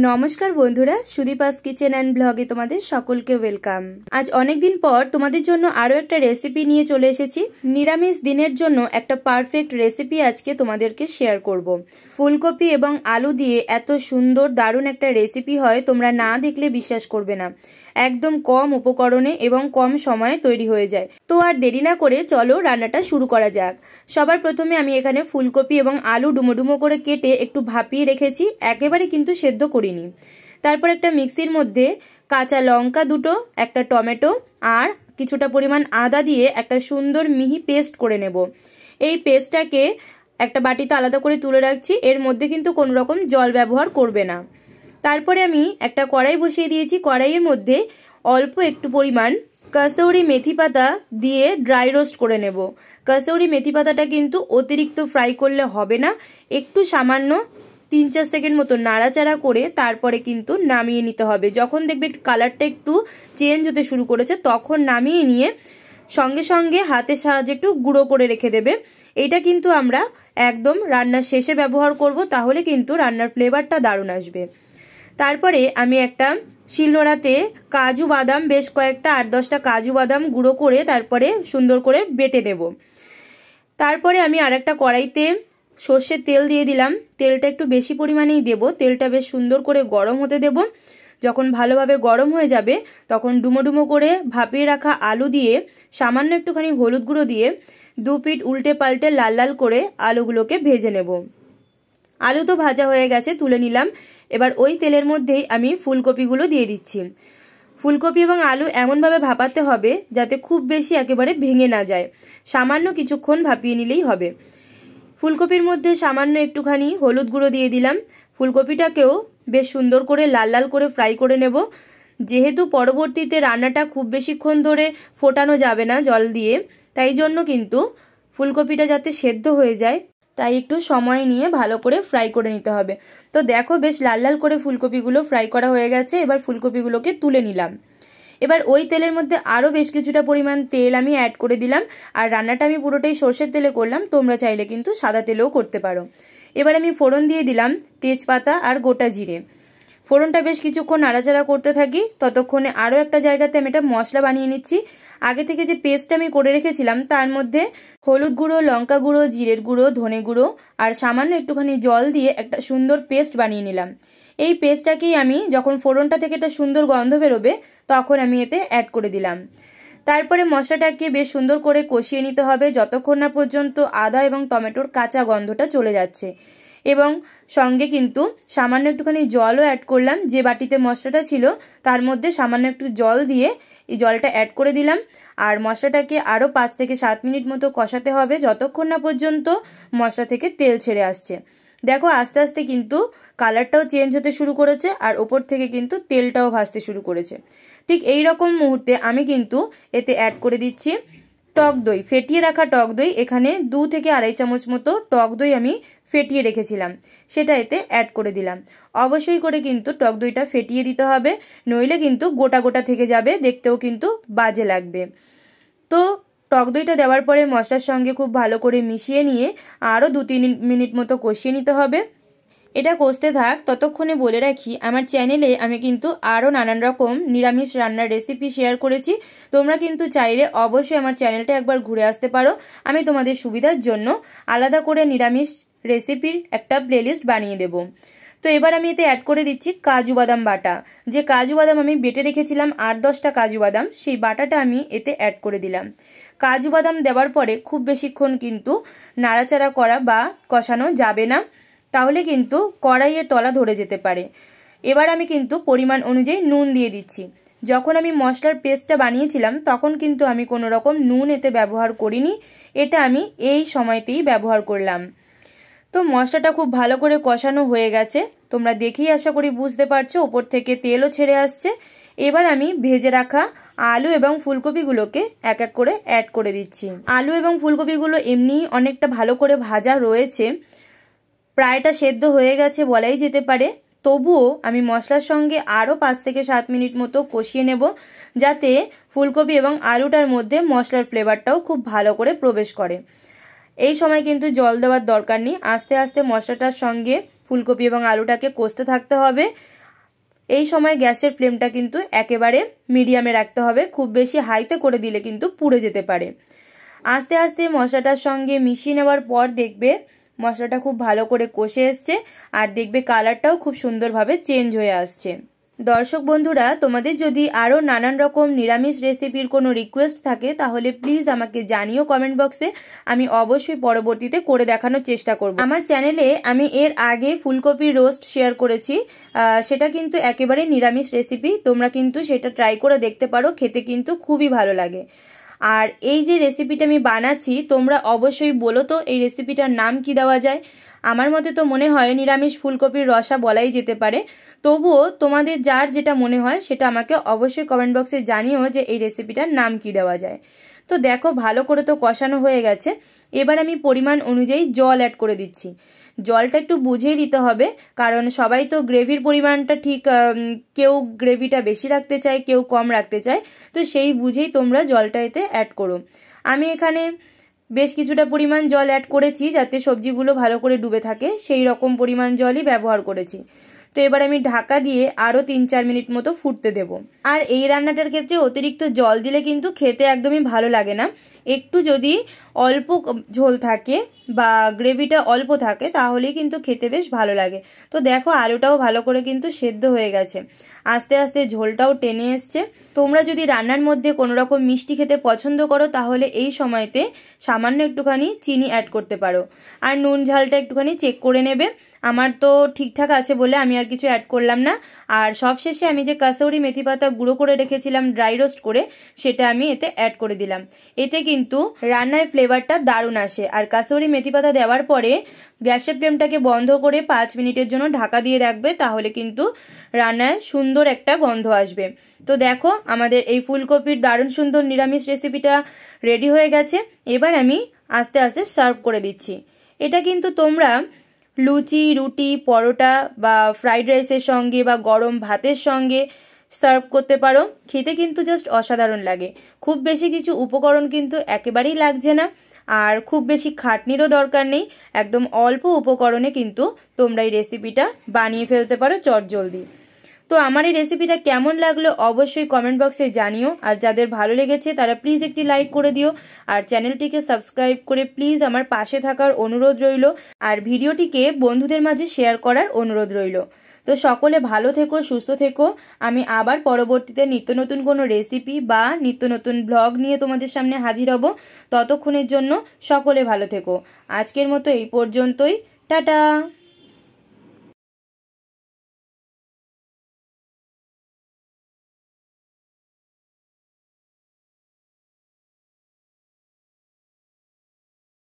নমস্কার বন্ধুরা, Sudipa's kitchen and ব্লগে তোমাদের সকলকে ওয়েলকাম। আজ অনেক দিন পর তোমাদের জন্য আরও একটা রেসিপি নিয়ে চলে এসেছি। নিরামিষ দিনের জন্য একটা পারফেক্ট রেসিপি আজকে তোমাদেরকে শেয়ার করব। ফুলকপি এবং আলু দিয়ে এত সুন্দর দারুণ একটা রেসিপি হয়, তোমরা না দেখলে বিশ্বাস করবে না। একদম কম উপকরণে এবং কম সময়ে তৈরি হয়ে যায়। তো আর দেরি না করে চলো রান্নাটা শুরু করা যাক। সবার প্রথমে আমি এখানে ফুলকপি এবং আলু ডুমো ডুমো করে কেটে একটু ভাপিয়ে রেখেছি, একেবারে কিন্তু সেদ্ধ করিনি। তারপর একটা মিক্সির মধ্যে কাঁচা লঙ্কা দুটো, একটা টমেটো আর কিছুটা পরিমাণ আদা দিয়ে একটা সুন্দর মিহি পেস্ট করে নেব। এই পেস্টটাকে একটা বাটিতে আলাদা করে তুলে রাখছি, এর মধ্যে কিন্তু কোনো রকম জল ব্যবহার করবে না। তারপরে আমি একটা কড়াই বসিয়ে দিয়েছি, কড়াইয়ের মধ্যে অল্প একটু পরিমাণ কসুরি মেথি পাতা দিয়ে ড্রাই রোস্ট করে নেব। কসুরি মেথি পাতাটা কিন্তু অতিরিক্ত ফ্রাই করলে হবে না, একটু সামান্য 3-4 সেকেন্ড মতো নাড়াচাড়া করে তারপরে কিন্তু নামিয়ে নিতে হবে। যখন দেখবে কালারটা একটু চেঞ্জ হতে শুরু করেছে তখন নামিয়ে নিয়ে সঙ্গে সঙ্গে হাতের সাহায্যে একটু গুঁড়ো করে রেখে দেবে। এইটা কিন্তু আমরা একদম রান্নার শেষে ব্যবহার করব, তাহলে কিন্তু রান্নার ফ্লেভারটা দারুণ আসবে। তারপরে আমি একটা শিলনোড়াতে কাজু বাদাম, বেশ কয়েকটা 8-10টা কাজু বাদাম গুঁড়ো করে তারপরে সুন্দর করে বেটে নেব। তারপরে আমি আরেকটা কড়াইতে সর্ষের তেল দিয়ে দিলাম। তেলটা একটু বেশি পরিমাণেই দেব, তেলটা বেশ সুন্দর করে গরম হতে দেব। যখন ভালোভাবে গরম হয়ে যাবে তখন ডুমো ডুমো করে ভাপিয়ে রাখা আলু দিয়ে সামান্য একটুখানি হলুদ গুঁড়ো দিয়ে 2 পিঠ উল্টে পাল্টে লাল লাল করে আলুগুলোকে ভেজে নেব। আলু তো ভাজা হয়ে গেছে, তুলে নিলাম। এবার ওই তেলের মধ্যেই আমি ফুলকপিগুলো দিয়ে দিচ্ছি। ফুলকপি এবং আলু এমনভাবে ভাপাতে হবে যাতে খুব বেশি একেবারে ভেঙে না যায়, সামান্য কিছুক্ষণ ভাপিয়ে নিলেই হবে। ফুলকপির মধ্যে সামান্য একটুখানি হলুদ গুঁড়ো দিয়ে দিলাম। ফুলকপিটাকেও বেশ সুন্দর করে লাল লাল করে ফ্রাই করে নেব। যেহেতু পরবর্তীতে রান্নাটা খুব বেশিক্ষণ ধরে ফোটানো যাবে না জল দিয়ে, তাই জন্য কিন্তু ফুলকপিটা যাতে সেদ্ধ হয়ে যায় তাই একটু সময় নিয়ে ভালো করে ফ্রাই করে নিতে হবে। তো দেখো বেশ লাল লাল করে ফুলকপিগুলো ফ্রাই করা হয়ে গেছে। এবার ফুলকপিগুলোকে তুলে নিলাম। এবার ওই তেলের মধ্যে আরও বেশ কিছুটা পরিমাণ তেল আমি অ্যাড করে দিলাম। আর রান্নাটা আমি পুরোটাই সর্ষের তেলে করলাম, তোমরা চাইলে কিন্তু সাদা তেলেও করতে পারো। এবার আমি ফোড়ন দিয়ে দিলাম তেজপাতা আর গোটা জিরে। ফোড়নটা বেশ কিছুক্ষণ নাড়াচাড়া করতে থাকি, ততক্ষণে আরও একটা জায়গাতে আমি একটা মশলা বানিয়ে নিচ্ছি। আগে থেকে যে পেস্টটা আমি করে রেখেছিলাম তার মধ্যে হলুদ গুঁড়ো, লঙ্কা গুঁড়ো, জিরের গুঁড়ো, ধনে গুঁড়ো আর সামান্য একটুখানি জল দিয়ে একটা সুন্দর পেস্ট বানিয়ে নিলাম। এই পেস্টটাকেই আমি যখন ফোড়নটা থেকে একটা সুন্দর গন্ধ বেরোবে তখন আমি এতে অ্যাড করে দিলাম। তারপরে মশলাটাকে বেশ সুন্দর করে কষিয়ে নিতে হবে যতক্ষণ না পর্যন্ত আদা এবং টমেটোর কাঁচা গন্ধটা চলে যাচ্ছে। এবং সঙ্গে কিন্তু সামান্য একটুখানি জলও অ্যাড করলাম। যে বাটিতে মশলাটা ছিল তার মধ্যে সামান্য একটু জল দিয়ে এই জলটা অ্যাড করে দিলাম। আর মশলাটাকে আরও 5 থেকে 7 মিনিট মতো কষাতে হবে যতক্ষণ না পর্যন্ত মশলা থেকে তেল ছেড়ে আসছে। দেখো আস্তে আস্তে কিন্তু কালারটাও চেঞ্জ হতে শুরু করেছে আর ওপর থেকে কিন্তু তেলটাও ভাসতে শুরু করেছে। ঠিক এই রকম মুহূর্তে আমি কিন্তু এতে অ্যাড করে দিচ্ছি টক দই, ফেটিয়ে রাখা টক দই। এখানে 2 থেকে 2.5 চামচ মতো টক দই আমি ফেটিয়ে রেখেছিলাম, সেটা এতে অ্যাড করে দিলাম। অবশ্যই করে কিন্তু টক দইটা ফেটিয়ে দিতে হবে, নইলে কিন্তু গোটা গোটা থেকে যাবে, দেখতেও কিন্তু বাজে লাগবে। তো টক দইটা দেওয়ার পরে মশলার সঙ্গে খুব ভালো করে মিশিয়ে নিয়ে আরও 2-3 মিনিট মতো কষিয়ে নিতে হবে। এটা কষতে থাক, ততক্ষণে বলে রাখি আমার চ্যানেলে আমি কিন্তু আরও নানান রকম নিরামিষ রান্নার রেসিপি শেয়ার করেছি। তোমরা কিন্তু চাইলে অবশ্যই আমার চ্যানেলটা একবার ঘুরে আসতে পারো। আমি তোমাদের সুবিধার জন্য আলাদা করে নিরামিষ রেসিপির একটা প্লেলিস্ট বানিয়ে দেব। তো এবার আমি এতে অ্যাড করে দিচ্ছি কাজু বাদাম বাটা। যে কাজু বাদাম আমি বেটে রেখেছিলাম 8-10টা কাজু বাদাম, সেই বাটাটা আমি এতে অ্যাড করে দিলাম। কাজু বাদাম দেওয়ার পরে খুব বেশিক্ষণ কিন্তু নাড়াচাড়া করা বা কষানো যাবে না, তাহলে কিন্তু কড়াইয়ের তলা ধরে যেতে পারে। এবার আমি কিন্তু পরিমাণ অনুযায়ী নুন দিয়ে দিচ্ছি। যখন আমি মশলার পেস্টটা বানিয়েছিলাম তখন কিন্তু আমি কোনো রকম নুন এতে ব্যবহার করিনি, এটা আমি এই সময়তেই ব্যবহার করলাম। তো মশলাটা খুব ভালো করে কষানো হয়ে গেছে, তোমরা দেখেই আশা করি বুঝতে পারছো, ওপর থেকে তেলও ছেড়ে আসছে। এবার আমি ভেজে রাখা আলু এবং ফুলকপিগুলোকে এক এক করে অ্যাড করে দিচ্ছি। আলু এবং ফুলকপিগুলো এমনিই অনেকটা ভালো করে ভাজা রয়েছে, প্রায়টা সেদ্ধ হয়ে গেছে বলাই যেতে পারে। তবুও আমি মশলার সঙ্গে আরও 5 থেকে 7 মিনিট মতো কষিয়ে নেব, যাতে ফুলকপি এবং আলুটার মধ্যে মশলার ফ্লেভারটাও খুব ভালো করে প্রবেশ করে। এই সময় কিন্তু জল দেওয়ার দরকার নেই, আস্তে আস্তে মশলাটার সঙ্গে ফুলকপি এবং আলুটাকে কষতে থাকতে হবে। এই সময় গ্যাসের ফ্লেমটা কিন্তু একেবারে মিডিয়ামে রাখতে হবে, খুব বেশি হাইতে করে দিলে কিন্তু পুড়ে যেতে পারে। আস্তে আস্তে মশলাটার সঙ্গে মিশিয়ে নেওয়ার পর দেখবে মশলাটা খুব ভালো করে কষে এসছে, আর দেখবে কালারটাও খুব সুন্দরভাবে চেঞ্জ হয়ে আসছে। দর্শক বন্ধুরা, তোমাদের যদি আরও নানান রকম নিরামিষ রেসিপির কোনো রিকোয়েস্ট থাকে তাহলে প্লিজ আমাকে জানিও কমেন্ট বক্সে, আমি অবশ্যই পরবর্তীতে করে দেখানোর চেষ্টা করব। আমার চ্যানেলে আমি এর আগে ফুলকপির রোস্ট শেয়ার করেছি, সেটা কিন্তু একেবারে নিরামিষ রেসিপি, তোমরা কিন্তু সেটা ট্রাই করে দেখতে পারো, খেতে কিন্তু খুবই ভালো লাগে। আর এই যে রেসিপিটা আমি বানাচ্ছি তোমরা অবশ্যই বলো তো এই রেসিপিটার নাম কি দেওয়া যায়। আমার মতে তো মনে হয় নিরামিষ ফুলকপির রসা বলাই যেতে পারে, তবুও তোমাদের যার যেটা মনে হয় সেটা আমাকে অবশ্যই কমেন্ট বক্সে জানিও যে এই রেসিপিটার নাম কি দেওয়া যায়। তো দেখো ভালো করে তো কষানো হয়ে গেছে, এবার আমি পরিমাণ অনুযায়ী জল অ্যাড করে দিচ্ছি। জলটা একটু বুঝেই দিতে হবে, কারণ সবাই তো গ্রেভির পরিমাণটা ঠিক কেউ গ্রেভিটা বেশি রাখতে চায়, কেউ কম রাখতে চায়, তো সেই বুঝেই তোমরা জলটা এতে অ্যাড করো। আমি এখানে বেশ কিছুটা পরিমাণ জল অ্যাড করেছি যাতে সবজিগুলো ভালো করে ডুবে থাকে, সেই রকম পরিমাণ জলই ব্যবহার করেছি। তো এবার আমি ঢাকা দিয়ে আরও 3-4 মিনিট মতো ফুটতে দেব। আর এই রান্নাটার ক্ষেত্রে অতিরিক্ত জল দিলে কিন্তু খেতে একদমই ভালো লাগে না, একটু যদি অল্প ঝোল থাকে বা গ্রেভিটা অল্প থাকে তাহলেই কিন্তু খেতে বেশ ভালো লাগে। তো দেখো আলুটাও ভালো করে কিন্তু সেদ্ধ হয়ে গেছে, আস্তে আস্তে ঝোলটাও টেনে এসছে। তোমরা যদি রান্নার মধ্যে কোনো রকম মিষ্টি খেতে পছন্দ করো তাহলে এই সময়তে সামান্য একটুখানি চিনি অ্যাড করতে পারো, আর নুন ঝালটা একটুখানি চেক করে নেবে। আমার তো ঠিকঠাক আছে বলে আমি আর কিছু অ্যাড করলাম না। আর সবশেষে আমি যে কাসৌরি মেথি পাতা গুঁড়ো করে রেখেছিলাম ড্রাই রোস্ট করে, সেটা আমি এতে অ্যাড করে দিলাম। এতে কিন্তু রান্নার ফ্লেভারটা দারুণ আসে। আর কাসৌরি মেথি পাতা দেওয়ার পরে গ্যাসের ফ্লেমটাকে বন্ধ করে 5 মিনিটের জন্য ঢাকা দিয়ে রাখবে, তাহলে কিন্তু রান্নায় সুন্দর একটা গন্ধ আসবে। তো দেখো আমাদের এই ফুলকপির দারুণ সুন্দর নিরামিষ রেসিপিটা রেডি হয়ে গেছে। এবার আমি আস্তে আস্তে সার্ভ করে দিচ্ছি। এটা কিন্তু তোমরা লুচি, রুটি, পরোটা বা ফ্রাইড রাইসের সঙ্গে বা গরম ভাতের সঙ্গে সার্ভ করতে পারো, খেতে কিন্তু জাস্ট অসাধারণ লাগে। খুব বেশি কিছু উপকরণ কিন্তু একেবারেই লাগছে না, আর খুব বেশি খাটনিরও দরকার নেই, একদম অল্প উপকরণে কিন্তু তোমরা এই রেসিপিটা বানিয়ে ফেলতে পারো চটজলদি। তো আমার এই রেসিপিটা কেমন লাগলো অবশ্যই কমেন্ট বক্সে জানিও, আর যাদের ভালো লেগেছে তারা প্লিজ একটি লাইক করে দিও, আর চ্যানেলটিকে সাবস্ক্রাইব করে প্লিজ আমার পাশে থাকার অনুরোধ রইল, আর ভিডিওটিকে বন্ধুদের মাঝে শেয়ার করার অনুরোধ রইল। তো সকলে ভালো থেকো, সুস্থ থেকো। আমি আবার পরবর্তীতে নিত্য নতুন কোনো রেসিপি বা নিত্য নতুন ব্লগ নিয়ে তোমাদের সামনে হাজির হব। ততক্ষণের জন্য সকলে ভালো থেকো। আজকের মতো এই পর্যন্তই, টাটা।